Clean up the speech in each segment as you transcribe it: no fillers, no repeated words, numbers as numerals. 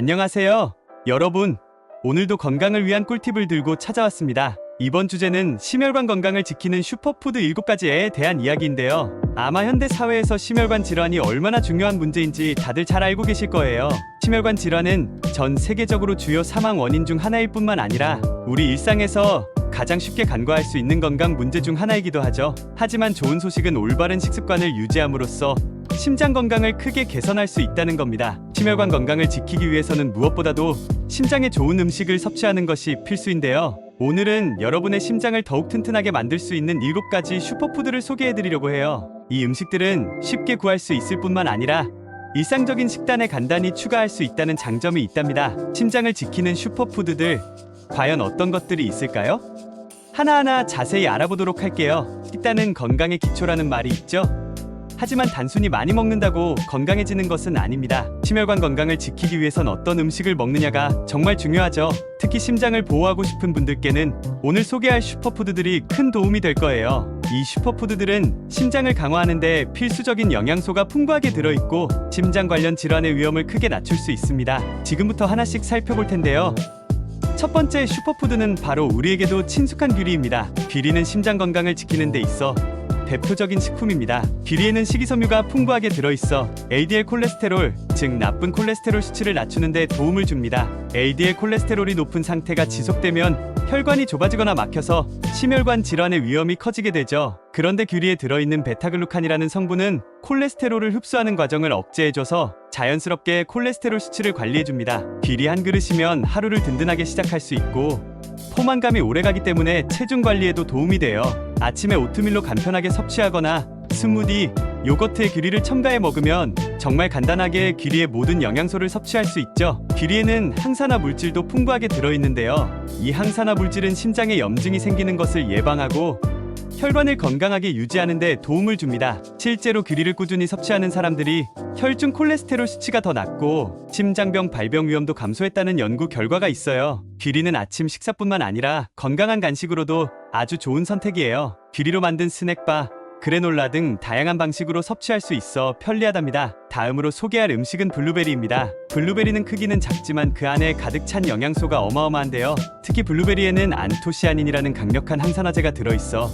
안녕하세요. 여러분, 오늘도 건강을 위한 꿀팁을 들고 찾아왔습니다. 이번 주제는 심혈관 건강을 지키는 슈퍼푸드 7가지에 대한 이야기인데요. 아마 현대 사회에서 심혈관 질환이 얼마나 중요한 문제인지 다들 잘 알고 계실 거예요. 심혈관 질환은 전 세계적으로 주요 사망 원인 중 하나일 뿐만 아니라 우리 일상에서 가장 쉽게 간과할 수 있는 건강 문제 중 하나이기도 하죠. 하지만 좋은 소식은 올바른 식습관을 유지함으로써 심장 건강을 크게 개선할 수 있다는 겁니다. 심혈관 건강을 지키기 위해서는 무엇보다도 심장에 좋은 음식을 섭취하는 것이 필수인데요. 오늘은 여러분의 심장을 더욱 튼튼하게 만들 수 있는 7가지 슈퍼푸드를 소개해드리려고 해요. 이 음식들은 쉽게 구할 수 있을 뿐만 아니라 일상적인 식단에 간단히 추가할 수 있다는 장점이 있답니다. 심장을 지키는 슈퍼푸드들, 과연 어떤 것들이 있을까요? 하나하나 자세히 알아보도록 할게요. 식단은 건강의 기초라는 말이 있죠? 하지만 단순히 많이 먹는다고 건강해지는 것은 아닙니다. 심혈관 건강을 지키기 위해선 어떤 음식을 먹느냐가 정말 중요하죠. 특히 심장을 보호하고 싶은 분들께는 오늘 소개할 슈퍼푸드들이 큰 도움이 될 거예요. 이 슈퍼푸드들은 심장을 강화하는 데 필수적인 영양소가 풍부하게 들어있고 심장 관련 질환의 위험을 크게 낮출 수 있습니다. 지금부터 하나씩 살펴볼 텐데요. 첫 번째 슈퍼푸드는 바로 우리에게도 친숙한 귀리입니다. 귀리는 심장 건강을 지키는 데 있어 대표적인 식품입니다. 귀리에는 식이섬유가 풍부하게 들어있어 LDL 콜레스테롤, 즉 나쁜 콜레스테롤 수치를 낮추는 데 도움을 줍니다. LDL 콜레스테롤이 높은 상태가 지속되면 혈관이 좁아지거나 막혀서 심혈관 질환의 위험이 커지게 되죠. 그런데 귀리에 들어있는 베타글루칸이라는 성분은 콜레스테롤을 흡수하는 과정을 억제해줘서 자연스럽게 콜레스테롤 수치를 관리해줍니다. 귀리 한 그릇이면 하루를 든든하게 시작할 수 있고 포만감이 오래가기 때문에 체중 관리에도 도움이 돼요. 아침에 오트밀로 간편하게 섭취하거나 스무디, 요거트에 귀리를 첨가해 먹으면 정말 간단하게 귀리의 모든 영양소를 섭취할 수 있죠. 귀리에는 항산화 물질도 풍부하게 들어있는데요. 이 항산화 물질은 심장에 염증이 생기는 것을 예방하고 혈관을 건강하게 유지하는 데 도움을 줍니다. 실제로 귀리를 꾸준히 섭취하는 사람들이 혈중 콜레스테롤 수치가 더 낮고 심장병 발병 위험도 감소했다는 연구 결과가 있어요. 귀리는 아침 식사뿐만 아니라 건강한 간식으로도 아주 좋은 선택이에요. 귀리로 만든 스낵바, 그래놀라 등 다양한 방식으로 섭취할 수 있어 편리하답니다. 다음으로 소개할 음식은 블루베리입니다. 블루베리는 크기는 작지만 그 안에 가득 찬 영양소가 어마어마한데요. 특히 블루베리에는 안토시아닌이라는 강력한 항산화제가 들어있어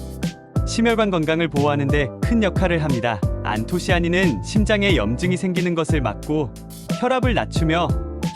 심혈관 건강을 보호하는 데 큰 역할을 합니다. 안토시아닌은 심장에 염증이 생기는 것을 막고 혈압을 낮추며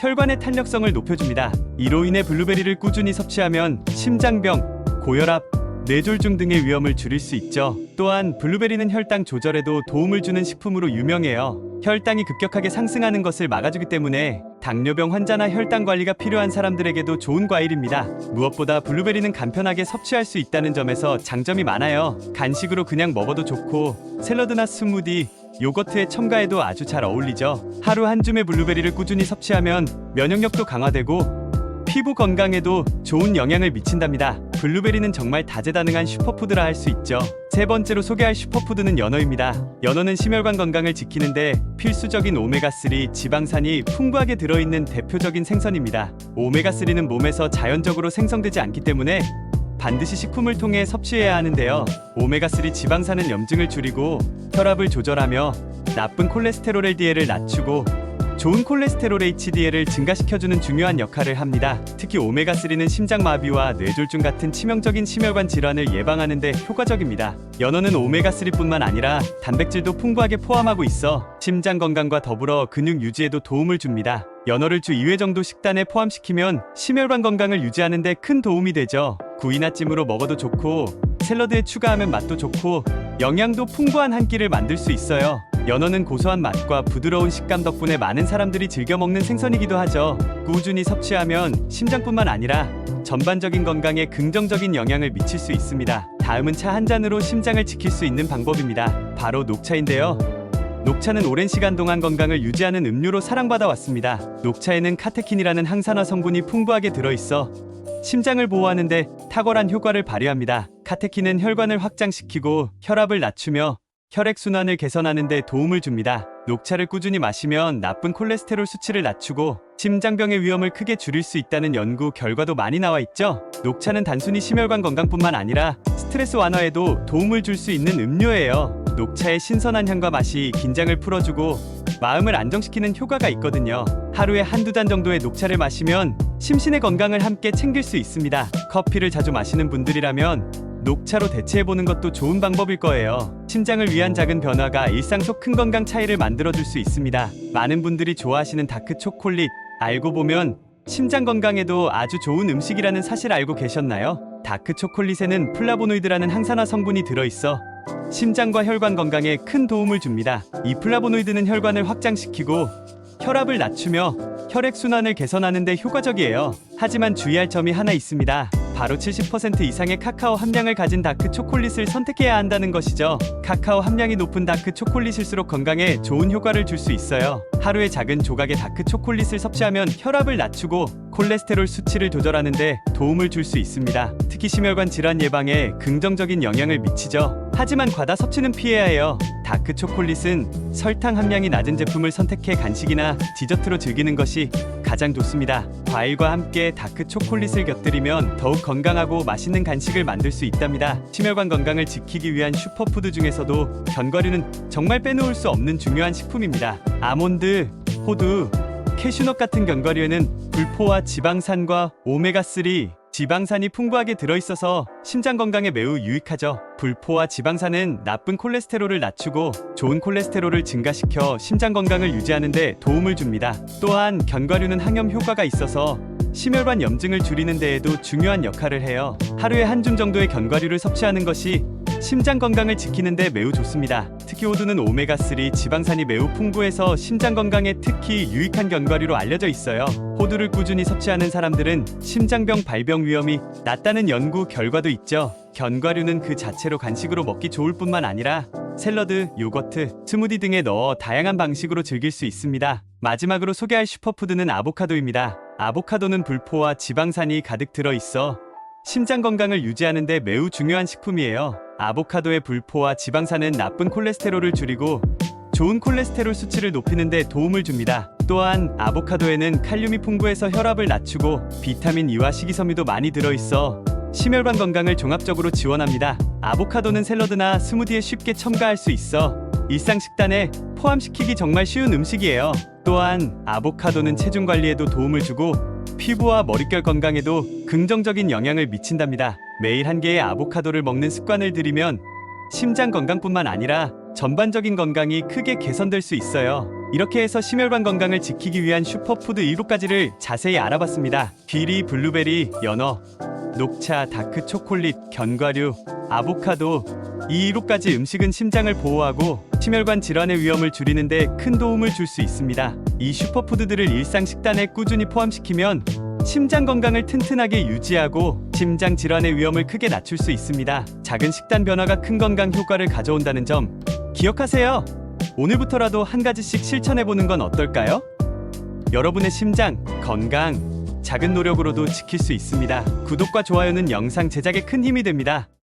혈관의 탄력성을 높여줍니다. 이로 인해 블루베리를 꾸준히 섭취하면 심장병, 고혈압, 뇌졸중 등의 위험을 줄일 수 있죠. 또한 블루베리는 혈당 조절에도 도움을 주는 식품으로 유명해요. 혈당이 급격하게 상승하는 것을 막아주기 때문에 당뇨병 환자나 혈당 관리가 필요한 사람들에게도 좋은 과일입니다. 무엇보다 블루베리는 간편하게 섭취할 수 있다는 점에서 장점이 많아요. 간식으로 그냥 먹어도 좋고 샐러드나 스무디, 요거트에 첨가해도 아주 잘 어울리죠. 하루 한 줌의 블루베리를 꾸준히 섭취하면 면역력도 강화되고 피부 건강에도 좋은 영향을 미친답니다. 블루베리는 정말 다재다능한 슈퍼푸드라 할 수 있죠. 세 번째로 소개할 슈퍼푸드는 연어입니다. 연어는 심혈관 건강을 지키는데 필수적인 오메가3 지방산이 풍부하게 들어있는 대표적인 생선입니다. 오메가3는 몸에서 자연적으로 생성되지 않기 때문에 반드시 식품을 통해 섭취해야 하는데요. 오메가3 지방산은 염증을 줄이고 혈압을 조절하며 나쁜 콜레스테롤 LDL을 낮추고 좋은 콜레스테롤 HDL을 증가시켜주는 중요한 역할을 합니다. 특히 오메가3는 심장마비와 뇌졸중 같은 치명적인 심혈관 질환을 예방하는 데 효과적입니다. 연어는 오메가3뿐만 아니라 단백질도 풍부하게 포함하고 있어 심장 건강과 더불어 근육 유지에도 도움을 줍니다. 연어를 주 2회 정도 식단에 포함시키면 심혈관 건강을 유지하는 데 큰 도움이 되죠. 구이나 찜으로 먹어도 좋고 샐러드에 추가하면 맛도 좋고 영양도 풍부한 한 끼를 만들 수 있어요. 연어는 고소한 맛과 부드러운 식감 덕분에 많은 사람들이 즐겨 먹는 생선이기도 하죠. 꾸준히 섭취하면 심장뿐만 아니라 전반적인 건강에 긍정적인 영향을 미칠 수 있습니다. 다음은 차 한 잔으로 심장을 지킬 수 있는 방법입니다. 바로 녹차인데요. 녹차는 오랜 시간 동안 건강을 유지하는 음료로 사랑받아 왔습니다. 녹차에는 카테킨이라는 항산화 성분이 풍부하게 들어있어 심장을 보호하는 데 탁월한 효과를 발휘합니다. 카테킨은 혈관을 확장시키고 혈압을 낮추며 혈액순환을 개선하는 데 도움을 줍니다. 녹차를 꾸준히 마시면 나쁜 콜레스테롤 수치를 낮추고 심장병의 위험을 크게 줄일 수 있다는 연구 결과도 많이 나와 있죠. 녹차는 단순히 심혈관 건강뿐만 아니라 스트레스 완화에도 도움을 줄 수 있는 음료예요. 녹차의 신선한 향과 맛이 긴장을 풀어주고 마음을 안정시키는 효과가 있거든요. 하루에 한두 잔 정도의 녹차를 마시면 심신의 건강을 함께 챙길 수 있습니다. 커피를 자주 마시는 분들이라면 녹차로 대체해보는 것도 좋은 방법일 거예요. 심장을 위한 작은 변화가 일상 속 큰 건강 차이를 만들어줄 수 있습니다. 많은 분들이 좋아하시는 다크 초콜릿, 알고 보면 심장 건강에도 아주 좋은 음식이라는 사실 알고 계셨나요? 다크 초콜릿에는 플라보노이드라는 항산화 성분이 들어있어 심장과 혈관 건강에 큰 도움을 줍니다. 이 플라보노이드는 혈관을 확장시키고 혈압을 낮추며 혈액순환을 개선하는 데 효과적이에요. 하지만 주의할 점이 하나 있습니다. 바로 70% 이상의 카카오 함량을 가진 다크 초콜릿을 선택해야 한다는 것이죠. 카카오 함량이 높은 다크 초콜릿일수록 건강에 좋은 효과를 줄 수 있어요. 하루에 작은 조각의 다크 초콜릿을 섭취하면 혈압을 낮추고 콜레스테롤 수치를 조절하는 데 도움을 줄 수 있습니다. 특히 심혈관 질환 예방에 긍정적인 영향을 미치죠. 하지만 과다 섭취는 피해야 해요. 다크 초콜릿은 설탕 함량이 낮은 제품을 선택해 간식이나 디저트로 즐기는 것이 가장 좋습니다. 과일과 함께 다크 초콜릿을 곁들이면 더욱 건강하고 맛있는 간식을 만들 수 있답니다. 심혈관 건강을 지키기 위한 슈퍼푸드 중에서도 견과류는 정말 빼놓을 수 없는 중요한 식품입니다. 아몬드, 호두, 캐슈넛 같은 견과류에는 불포화 지방산과 오메가3 지방산이 풍부하게 들어있어서 심장 건강에 매우 유익하죠. 불포화 지방산은 나쁜 콜레스테롤을 낮추고 좋은 콜레스테롤을 증가시켜 심장 건강을 유지하는 데 도움을 줍니다. 또한 견과류는 항염 효과가 있어서 심혈관 염증을 줄이는 데에도 중요한 역할을 해요. 하루에 한 줌 정도의 견과류를 섭취하는 것이 심장 건강을 지키는 데 매우 좋습니다. 특히 호두는 오메가3 지방산이 매우 풍부해서 심장 건강에 특히 유익한 견과류로 알려져 있어요. 호두를 꾸준히 섭취하는 사람들은 심장병 발병 위험이 낮다는 연구 결과도 있죠. 견과류는 그 자체로 간식으로 먹기 좋을 뿐만 아니라 샐러드, 요거트, 스무디 등에 넣어 다양한 방식으로 즐길 수 있습니다. 마지막으로 소개할 슈퍼푸드는 아보카도입니다. 아보카도는 불포화 지방산이 가득 들어있어 심장 건강을 유지하는 데 매우 중요한 식품이에요. 아보카도의 불포화 지방산은 나쁜 콜레스테롤을 줄이고 좋은 콜레스테롤 수치를 높이는 데 도움을 줍니다. 또한 아보카도에는 칼륨이 풍부해서 혈압을 낮추고 비타민 E와 식이섬유도 많이 들어있어 심혈관 건강을 종합적으로 지원합니다. 아보카도는 샐러드나 스무디에 쉽게 첨가할 수 있어 일상 식단에 포함시키기 정말 쉬운 음식이에요. 또한 아보카도는 체중 관리에도 도움을 주고 피부와 머릿결 건강에도 긍정적인 영향을 미친답니다. 매일 한 개의 아보카도를 먹는 습관을 들이면 심장 건강뿐만 아니라 전반적인 건강이 크게 개선될 수 있어요. 이렇게 해서 심혈관 건강을 지키기 위한 슈퍼푸드 7가지를 자세히 알아봤습니다. 귀리, 블루베리, 연어, 녹차, 다크 초콜릿, 견과류, 아보카도, 이 7가지 음식은 심장을 보호하고 심혈관 질환의 위험을 줄이는 데 큰 도움을 줄 수 있습니다. 이 슈퍼푸드들을 일상 식단에 꾸준히 포함시키면 심장 건강을 튼튼하게 유지하고 심장 질환의 위험을 크게 낮출 수 있습니다. 작은 식단 변화가 큰 건강 효과를 가져온다는 점 기억하세요. 오늘부터라도 한 가지씩 실천해보는 건 어떨까요? 여러분의 심장 건강 작은 노력으로도 지킬 수 있습니다. 구독과 좋아요는 영상 제작에 큰 힘이 됩니다.